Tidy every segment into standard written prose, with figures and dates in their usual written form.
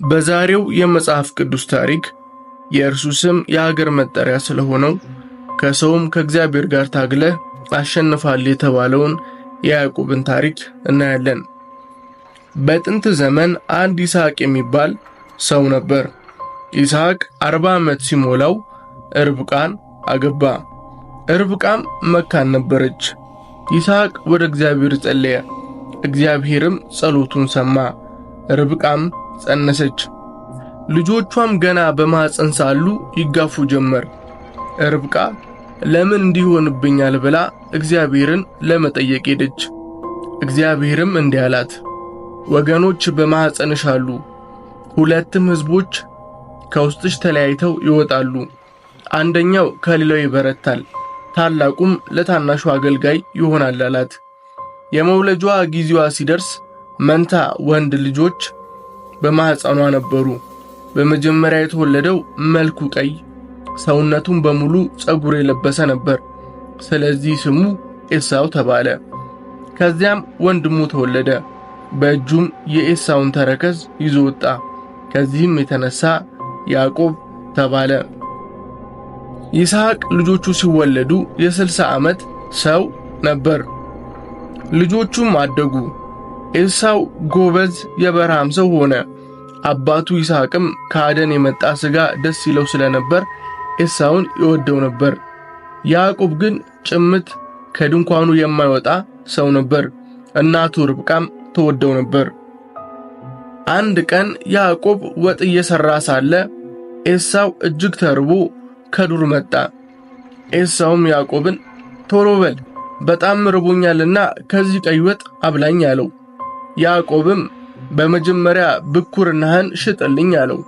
በዛሬው የመጽሐፍ ቅዱስ ታሪክ የእርሱ ስም የሀገር መጠሪያ ስለሆነው ከሰውም ከእግዚአብሔር ጋር ታግለህ አሸንፋል የተባለውን የያዕቆብን ታሪክ እናያለን። በጥንት ዘመን አንድ ይስሐቅ የሚባል ሰው ነበር። ይስሐቅ 40 ዓመት ሲሞላው ርብቃን አገባ። ርብቃም መካን ነበረች። ይስሐቅ ወደ እግዚአብሔር ጸለየ፣ እግዚአብሔርም ጸሎቱን ሰማ። ርብቃም ጸነሰች። ልጆቿም ገና በማህፀን ሳሉ ይጋፉ ጀመር። ርብቃ ለምን እንዲሆንብኛል ብላ እግዚአብሔርን ለመጠየቅ ሄደች። እግዚአብሔርም እንዲህ አላት፣ ወገኖች በማህፀንሽ አሉ፣ ሁለትም ሕዝቦች ከውስጥሽ ተለያይተው ይወጣሉ። አንደኛው ከሌላው ይበረታል፣ ታላቁም ለታናሹ አገልጋይ ይሆናል አላት። የመውለጃዋ ጊዜዋ ሲደርስ መንታ ወንድ ልጆች በማህፀኗ ነበሩ። በመጀመሪያ የተወለደው መልኩ ቀይ፣ ሰውነቱም በሙሉ ፀጉር የለበሰ ነበር። ስለዚህ ስሙ ኤሳው ተባለ። ከዚያም ወንድሙ ተወለደ፣ በእጁም የኤሳውን ተረከዝ ይዞ ወጣ። ከዚህም የተነሳ ያዕቆብ ተባለ። ይስሐቅ ልጆቹ ሲወለዱ የ60 ዓመት ሰው ነበር። ልጆቹም አደጉ። ኤሳው ጎበዝ የበረሃም ሰው ሆነ። አባቱ ይስሐቅም ከአደን የመጣ ሥጋ ደስ ይለው ስለነበር ኤሳውን ይወደው ነበር። ያዕቆብ ግን ጭምት ከድንኳኑ የማይወጣ ሰው ነበር። እናቱ ርብቃም ተወደው ነበር። አንድ ቀን ያዕቆብ ወጥ እየሰራ ሳለ ኤሳው እጅግ ተርቦ ከዱር መጣ። ኤሳውም ያዕቆብን ቶሎ በል በጣም ርቦኛልና ከዚህ ቀይ ወጥ አብላኝ አለው። ያዕቆብም በመጀመሪያ ብኩርናህን ሽጥልኝ አለው።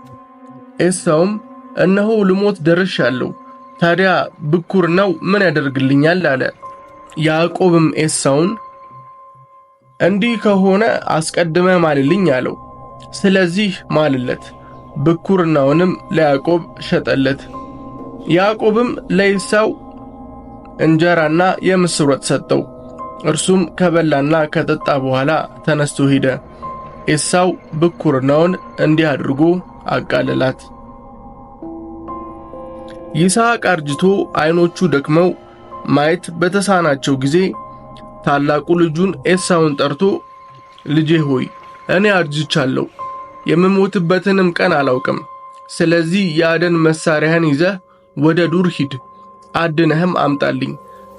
ኤሳውም እነሆ ልሞት ደርሻለሁ፣ ታዲያ ብኩርናው ምን ያደርግልኛል አለ። ያዕቆብም ኤሳውን እንዲህ ከሆነ አስቀድመ ማልልኝ አለው። ስለዚህ ማልለት፣ ብኩርናውንም ለያዕቆብ ሸጠለት። ያዕቆብም ለኤሳው እንጀራና የምስር ወጥ ሰጠው። እርሱም ከበላና ከጠጣ በኋላ ተነስቶ ሄደ። ኤሳው ብኩርናውን እንዲህ አድርጎ አቃለላት። ይስሐቅ አርጅቶ ዓይኖቹ ደክመው ማየት በተሳናቸው ጊዜ ታላቁ ልጁን ኤሳውን ጠርቶ ልጄ ሆይ እኔ አርጅቻለሁ፣ የምሞትበትንም ቀን አላውቅም። ስለዚህ የአደን መሳሪያህን ይዘህ ወደ ዱር ሂድ፣ አድነህም አምጣልኝ።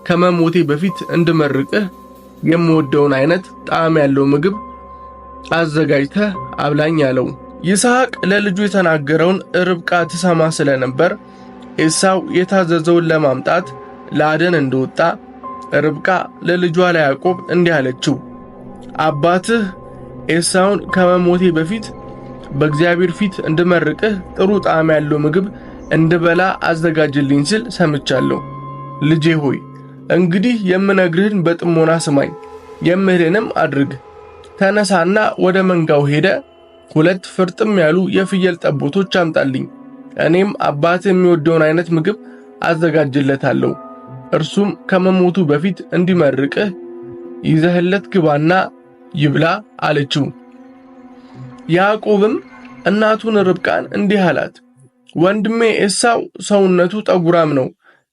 ከመሞቴ በፊት እንድመርቅህ የምወደውን አይነት ጣዕም ያለው ምግብ አዘጋጅተህ አብላኝ አለው። ይስሐቅ ለልጁ የተናገረውን ርብቃ ትሰማ ስለነበር ኤሳው የታዘዘውን ለማምጣት ለአደን እንደወጣ ርብቃ ለልጇ ለያዕቆብ እንዲህ አለችው፣ አባትህ ኤሳውን ከመሞቴ በፊት በእግዚአብሔር ፊት እንድመርቅህ ጥሩ ጣዕም ያለው ምግብ እንድበላ አዘጋጅልኝ ሲል ሰምቻለሁ። ልጄ ሆይ እንግዲህ የምነግርህን በጥሞና ስማኝ፣ የምልህንም አድርግ። ተነሳና ወደ መንጋው ሄደ 2 ፍርጥም ያሉ የፍየል ጠቦቶች አምጣልኝ። እኔም አባትህ የሚወደውን አይነት ምግብ አዘጋጅለታለሁ። እርሱም ከመሞቱ በፊት እንዲመርቅህ ይዘህለት ግባና ይብላ አለችው። ያዕቆብም እናቱን ርብቃን እንዲህ አላት፣ ወንድሜ ኤሳው ሰውነቱ ጠጉራም ነው፣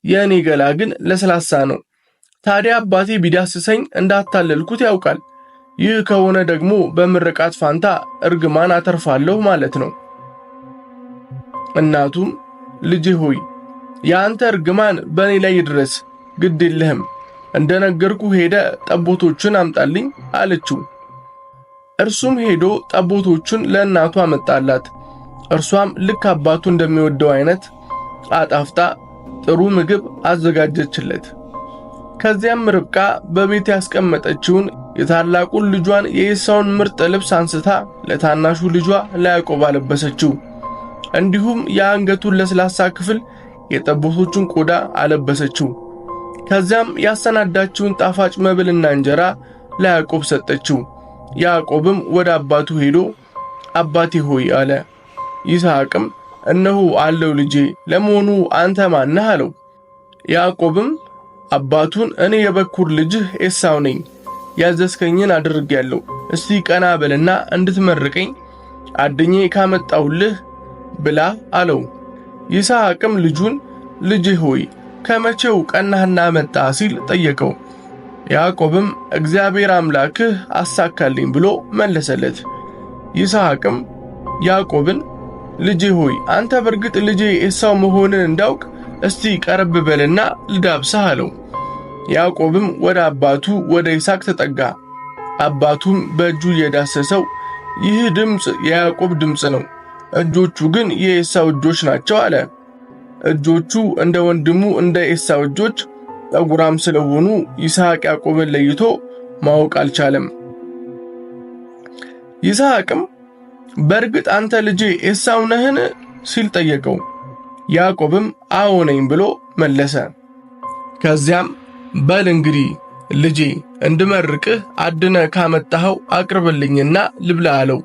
የእኔ ገላ ግን ለስላሳ ነው። ታዲያ አባቴ ቢዳስሰኝ እንዳታለልኩት ያውቃል። ይህ ከሆነ ደግሞ በምርቃት ፋንታ እርግማን አተርፋለሁ ማለት ነው። እናቱም ልጄ ሆይ የአንተ እርግማን በእኔ ላይ ይድረስ፣ ግድ የለህም፣ እንደነገርኩ ሄደ ጠቦቶቹን አምጣልኝ አለችው። እርሱም ሄዶ ጠቦቶቹን ለእናቱ አመጣላት። እርሷም ልክ አባቱ እንደሚወደው አይነት አጣፍጣ ጥሩ ምግብ አዘጋጀችለት። ከዚያም ርብቃ በቤት ያስቀመጠችውን የታላቁን ልጇን የኤሳውን ምርጥ ልብስ አንስታ ለታናሹ ልጇ ለያዕቆብ አለበሰችው። እንዲሁም የአንገቱን ለስላሳ ክፍል የጠቦቶቹን ቆዳ አለበሰችው። ከዚያም ያሰናዳችውን ጣፋጭ መብልና እንጀራ ለያዕቆብ ሰጠችው። ያዕቆብም ወደ አባቱ ሄዶ አባቴ ሆይ አለ። ይስሐቅም እነሆ አለው ልጄ፣ ለመሆኑ አንተ ማን ነህ አለው። ያዕቆብም አባቱን እኔ የበኩር ልጅህ ኤሳው ነኝ፣ ያዘዝከኝን አድርጌያለሁ። እስቲ ቀና በልና እንድትመርቀኝ አድኜ ካመጣውልህ ብላ አለው። ይስሐቅም ልጁን ልጄ ሆይ ከመቼው ቀናህና መጣ ሲል ጠየቀው። ያዕቆብም እግዚአብሔር አምላክህ አሳካልኝ ብሎ መለሰለት። ይስሐቅም ያዕቆብን ልጄ ሆይ አንተ በርግጥ ልጄ ኤሳው መሆንን እንዳውቅ እስቲ ቀረብ በልና ልዳብስህ አለው። ያዕቆብም ወደ አባቱ ወደ ይስሐቅ ተጠጋ። አባቱም በእጁ እየዳሰሰው ይህ ድምፅ የያዕቆብ ድምፅ ነው፣ እጆቹ ግን የኤሳው እጆች ናቸው አለ። እጆቹ እንደ ወንድሙ እንደ ኤሳው እጆች ጠጉራም ስለሆኑ ይስሐቅ ያዕቆብን ለይቶ ማወቅ አልቻለም። ይስሐቅም በርግጥ አንተ ልጄ ኤሳው ነህን ሲል ጠየቀው። ያዕቆብም አዎ ነኝ ብሎ መለሰ። ከዚያም በል እንግዲህ ልጄ እንድመርቅህ አድነ ካመጣኸው አቅርብልኝና ልብላ አለው።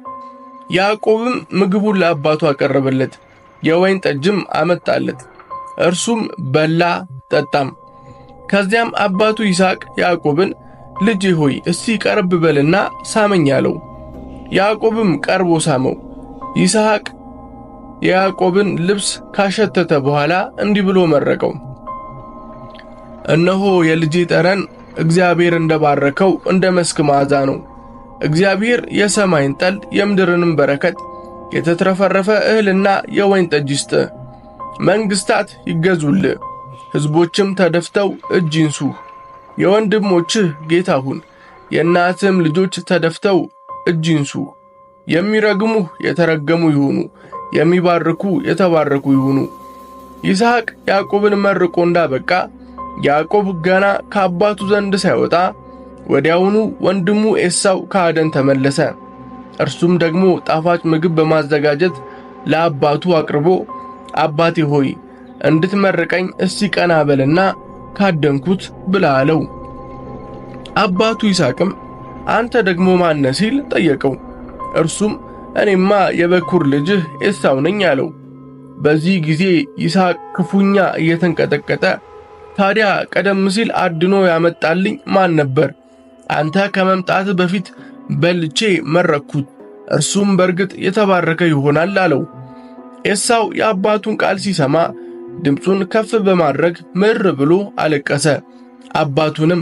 ያዕቆብም ምግቡን ለአባቱ አቀረበለት፣ የወይን ጠጅም አመጣለት። እርሱም በላ ጠጣም። ከዚያም አባቱ ይስሐቅ ያዕቆብን ልጄ ሆይ እስቲ ቀረብ በልና ሳመኝ አለው። ያዕቆብም ቀርቦ ሳመው። ይስሐቅ የያዕቆብን ልብስ ካሸተተ በኋላ እንዲህ ብሎ መረቀው፣ እነሆ የልጄ ጠረን እግዚአብሔር እንደባረከው እንደ መስክ መዓዛ ነው። እግዚአብሔር የሰማይን ጠል የምድርንም በረከት የተትረፈረፈ እህልና የወይን ጠጅ ይስጥ። መንግሥታት ይገዙልህ፣ ሕዝቦችም ተደፍተው እጅ ይንሱ። የወንድሞችህ ጌታ ሁን፣ የእናትህም ልጆች ተደፍተው እጅ ይንሱ። የሚረግሙህ የተረገሙ ይሁኑ፣ የሚባርኩ የተባረኩ ይሁኑ። ይስሐቅ ያዕቆብን መርቆ እንዳበቃ ያዕቆብ ገና ከአባቱ ዘንድ ሳይወጣ ወዲያውኑ ወንድሙ ኤሳው ከአደን ተመለሰ። እርሱም ደግሞ ጣፋጭ ምግብ በማዘጋጀት ለአባቱ አቅርቦ አባቴ ሆይ እንድትመርቀኝ እስቲ ቀና በልና ካደንኩት ብላ አለው። አባቱ ይስሐቅም አንተ ደግሞ ማነ ሲል ጠየቀው። እርሱም እኔማ የበኩር ልጅህ ኤሳው ነኝ አለው። በዚህ ጊዜ ይስሐቅ ክፉኛ እየተንቀጠቀጠ ታዲያ ቀደም ሲል አድኖ ያመጣልኝ ማን ነበር? አንተ ከመምጣት በፊት በልቼ መረኩት፣ እርሱም በርግጥ የተባረከ ይሆናል አለው። ኤሳው የአባቱን ቃል ሲሰማ ድምፁን ከፍ በማድረግ ምር ብሎ አለቀሰ። አባቱንም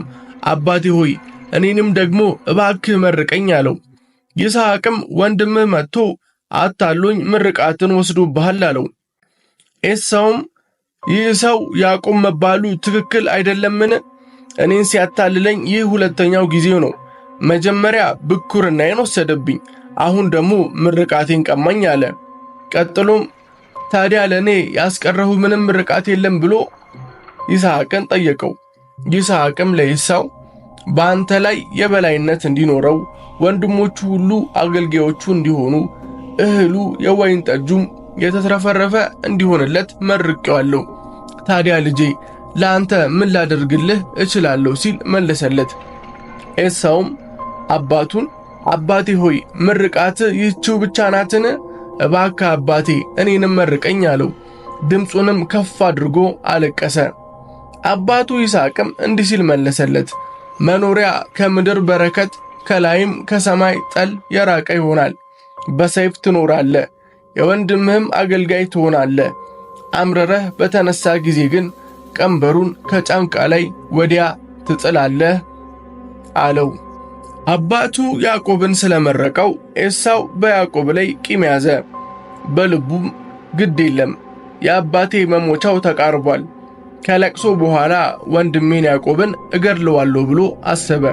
አባቴ ሆይ እኔንም ደግሞ እባክህ መርቀኝ አለው። ይስሐቅም ወንድምህ መጥቶ አታሎኝ ምርቃትን ወስዶብሃል አለው። ኤሳውም ይህ ሰው ያዕቆብ መባሉ ትክክል አይደለምን? እኔን ሲያታልለኝ ይህ ሁለተኛው ጊዜው ነው። መጀመሪያ ብኩርናዬን ወሰደብኝ፣ አሁን ደግሞ ምርቃቴን ቀማኝ አለ። ቀጥሎም ታዲያ ለእኔ ያስቀረሁ ምንም ምርቃት የለም ብሎ ይስሐቅን ጠየቀው። ይስሐቅም ለኤሳው በአንተ ላይ የበላይነት እንዲኖረው ወንድሞቹ ሁሉ አገልጋዮቹ እንዲሆኑ እህሉ የወይን ጠጁም የተትረፈረፈ እንዲሆንለት መርቄዋለሁ። ታዲያ ልጄ ለአንተ ምን ላደርግልህ እችላለሁ ሲል መለሰለት። ኤሳውም አባቱን አባቴ ሆይ ምርቃት ይህችው ብቻ ናትን? እባክህ አባቴ እኔንም መርቀኝ አለው። ድምፁንም ከፍ አድርጎ አለቀሰ። አባቱ ይስሐቅም እንዲህ ሲል መለሰለት፣ መኖሪያ ከምድር በረከት ከላይም ከሰማይ ጠል የራቀ ይሆናል። በሰይፍ ትኖራለህ፣ የወንድምህም አገልጋይ ትሆናለህ። አምረረህ በተነሳ ጊዜ ግን ቀንበሩን ከጫንቃ ላይ ወዲያ ትጥላለህ አለው። አባቱ ያዕቆብን ስለመረቀው ኤሳው በያዕቆብ ላይ ቂም ያዘ። በልቡም ግድ የለም የአባቴ መሞቻው ተቃርቧል፣ ከለቅሶ በኋላ ወንድሜን ያዕቆብን እገድለዋለሁ ብሎ አሰበ።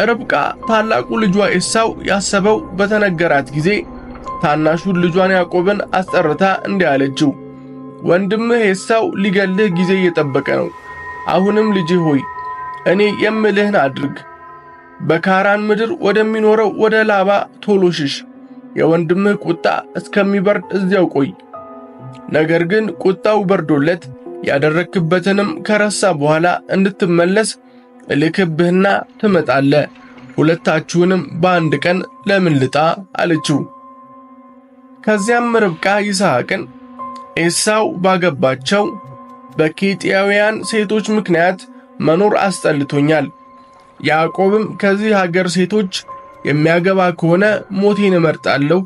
ርብቃ ታላቁ ልጇ ኤሳው ያሰበው በተነገራት ጊዜ ታናሹን ልጇን ያዕቆብን አስጠርታ እንዲህ አለችው፣ ወንድምህ ኤሳው ሊገልህ ጊዜ እየጠበቀ ነው። አሁንም ልጄ ሆይ እኔ የምልህን አድርግ። በካራን ምድር ወደሚኖረው ወደ ላባ ቶሎ ሽሽ። የወንድምህ ቁጣ እስከሚበርድ እዚያው ቆይ። ነገር ግን ቁጣው በርዶለት ያደረክበትንም ከረሳ በኋላ እንድትመለስ እልክብህና ትመጣለህ። ሁለታችሁንም በአንድ ቀን ለምን ልጣ አለችው። ከዚያም ርብቃ ይስሐቅን ኤሳው ባገባቸው በኬጢያውያን ሴቶች ምክንያት መኖር አስጠልቶኛል፣ ያዕቆብም ከዚህ ሀገር ሴቶች የሚያገባ ከሆነ ሞቴን እመርጣለሁ